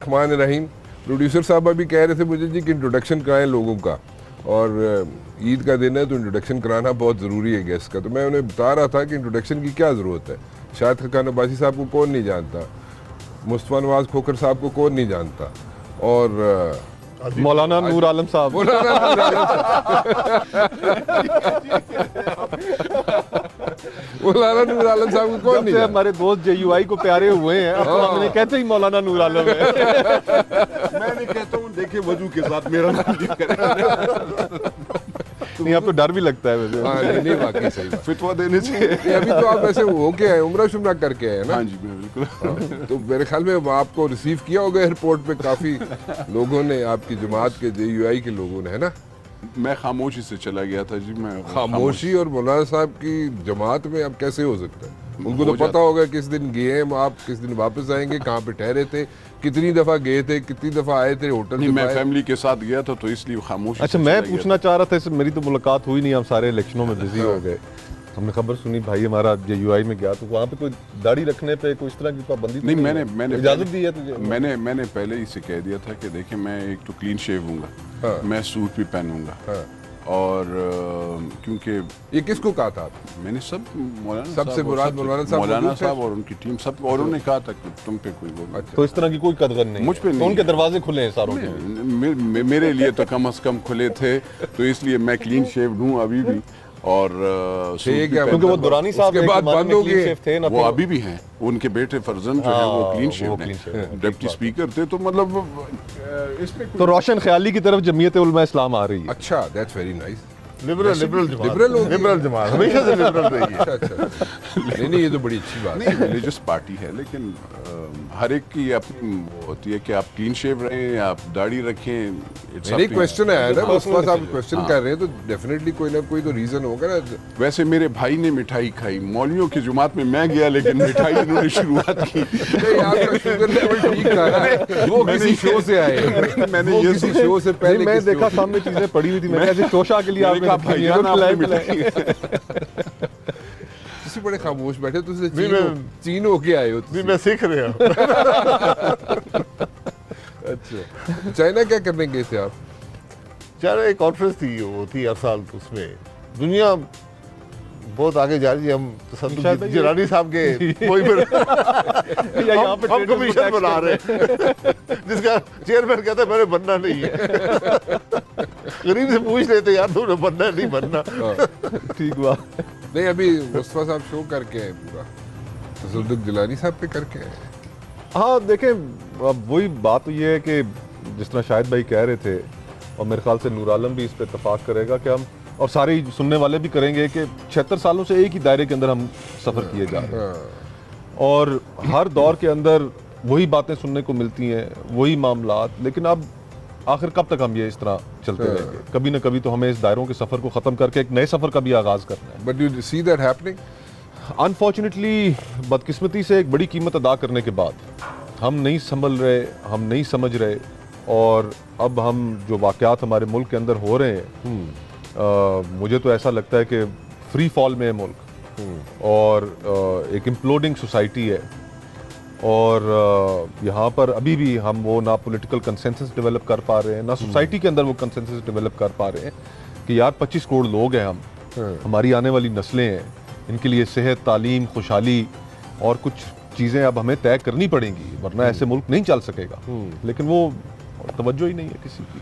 रहमान रहीम। Producer साहब अभी कह रहे थे मुझे जी कि इंट्रोडक्शन कराएं लोगों का, और ईद का दिन है तो इंट्रोडक्शन कराना बहुत ज़रूरी है गेस्ट का। तो मैं उन्हें बता रहा था कि इंट्रोडक्शन की क्या ज़रूरत है। शाहिद खान अब्बासी साहब को कौन नहीं जानता, मुस्तफ़ा नवाज़ खोखर साहब को कौन नहीं जानता, और मौलाना नूर आलम साहब मौलाना नूर आलम साहब को कौन नहीं जानता। हमारे दोस्त JUI को प्यारे हुए हैं, अब तो हमने कहते ही मौलाना नूर आलम है। मैं नहीं कहता हूँ, देखिए वजू के साथ मेरा नाम लिया करें। नहीं, अब तो डर भी लगता है वैसे। हाँ नहीं वाकई सही बात। फितवा देने से अभी तो आप ऐसे हो के आए, उम्रा शुमरा करके आए ना। हाँ जी बिल्कुल। हाँ, तो मेरे ख्याल में आपको रिसीव किया होगा एयरपोर्ट पे काफी लोगों ने, आपकी जमात के JUI के लोगों ने, है ना। मैं खामोशी से चला गया था जी। मैं खामोशी और मौलाना साहब की जमात में अब कैसे हो सकता है? उनको तो पता होगा किस दिन गए हैं आप, किस दिन वापस आएंगे, कहाँ पे ठहरे थे, कितनी दफा गए थे, कितनी दफा आए थे होटल नहीं, से मैं बाहर। फैमिली के साथ गया था तो इसलिए खामोशी अच्छा, से मैं चला गया पूछना चाह रहा था, इससे मेरी तो मुलाकात हुई नहीं, हम सारे इलेक्शनों में बिजी हो गए। हमने खबर सुनी भाई हमारा JUI में गया, तो वहाँ पे कोई दाढ़ी रखने पे कोई इस तरह की पाबंदी तो नहीं, है? मैंने इजाजत दी है तुझे? मैंने पहले ही से कह दिया था कि देखिए मैं एक तो क्लीन शेव हूँगा, हाँ। मैं सूट भी पहनूंगा, हाँ। और क्योंकि ये किसको कहा था? मैंने सब मौलाना सबसे मुराद मौलाना साहब मौलाना मौजूद थे? साहब और उनकी टीम सब, और उन्होंने कहा था कि तुम पे कोई वो अच्छा। तो इस तरह की कोई कदर नहीं मुझ पे है। तो नहीं उनके है। दरवाजे खुले हैं सारों के। मेरे लिए तो कम से कम खुले थे, तो इसलिए मैं क्लीन शेव हूँ अभी भी। और सूट भी क्या? क्योंकि वो पहनता दुरानी साहब उसके एक बाद जमाने बंद में हो clean गए। shave थे ना, वो तो अभी भी हैं, उनके बेटे फरजंद जो है वो हाँ, क्लीन वो शेव clean shave हैं, डिप्टी स्पीकर थे, तो मतलब इसमें तो रोशन ख्याली की तरफ जमीयत उलमा इस्लाम आ रही है। अच्छा, that's very nice. Liberal liberal liberal जमात हमेशा से लिबरल रही है। अच्छा। नहीं ये तो बड़ी अच्छी बात है। नहीं रिलीजियस पार्टी है, लेकिन हर एक की अपनी वो होती है कि आप क्लीन शेव रहें, आप दाढ़ी रखें। नहीं क्वेश्चन आया ना, मुस्तफा साहब क्वेश्चन हाँ। कर रहे हैं, तो डेफिनेटली कोई ना कोई तो रीजन होगा ना। वैसे मेरे भाई ने मिठाई खाई, मौलवियों की जुमात में मैं गया, लेकिन मिठाई इन्होंने शुरुआत की। नहीं, आपका शुगर लेवल ठीक था ना, वो किसी शो से आए, मैंने वो ये किसी शो से पहले मैं किसी देखा शो से। सामने चीजें पड़ी हुई थी, मैंने ऐसे शोशा के लिए मैंने कहा, आपने भाईजान, आपने किसी बड़े खामोश बैठे, तो नहीं, मैं- चीन होके आए हो नहीं मैं सीख रहा हूँ। अच्छा, चाइना क्या करने गए थे आप? चाइना एक कॉन्फ्रेंस थी, वो थी हर साल, तो उसमें दुनिया बहुत आगे जा रही है। हम शायद तो जिलानी साहब के वही पर यहाँ पे हम कमीशन बना रहे हैं, जिसका चेयरमैन कहता है मैंने बनना नहीं है। गरीब से पूछ लेते यार तूने बनना नहीं बनना। ठीक हुआ। नहीं, अभी मुस्तफा साहब शो करके आए पूरा, तसद्दुक जिलानी साहब पे करके आए। हाँ देखें, अब वही बात तो ये है कि जिस तरह शाहिद भाई कह रहे थे, और मेरे ख्याल से नूर आलम भी इस पे इत्तेफाक करेगा कि हम, और सारे ही सुनने वाले भी करेंगे, कि 76 सालों से एक ही दायरे के अंदर हम सफ़र किए जा रहे हैं, और हर दौर के अंदर वही बातें सुनने को मिलती हैं, वही मामलात। लेकिन अब आखिर कब तक हम ये इस तरह चलते रहेंगे? कभी ना कभी तो हमें इस दायरों के सफ़र को ख़त्म करके एक नए सफ़र का भी आगाज़ करना है। But you see that happening? Unfortunately, बदकिस्मती से एक बड़ी कीमत अदा करने के बाद हम नहीं संभल रहे, हम नहीं समझ रहे, और अब हम जो वाक़यात हमारे मुल्क के अंदर हो रहे हैं, मुझे तो ऐसा लगता है कि फ्री फॉल में है मुल्क, और एक इम्प्लोडिंग सोसाइटी है, और यहाँ पर अभी भी हम वो ना पॉलिटिकल कंसेंसस डेवलप कर पा रहे हैं, ना सोसाइटी के अंदर वो कंसेंसस डेवलप कर पा रहे हैं कि यार 25 करोड़ लोग हैं हम, हमारी आने वाली नस्लें हैं, इनके लिए सेहत, तालीम, खुशहाली और कुछ चीज़ें अब हमें तय करनी पड़ेंगी, वरना ऐसे मुल्क नहीं चल सकेगा। लेकिन वो तवज्जो ही नहीं है किसी की।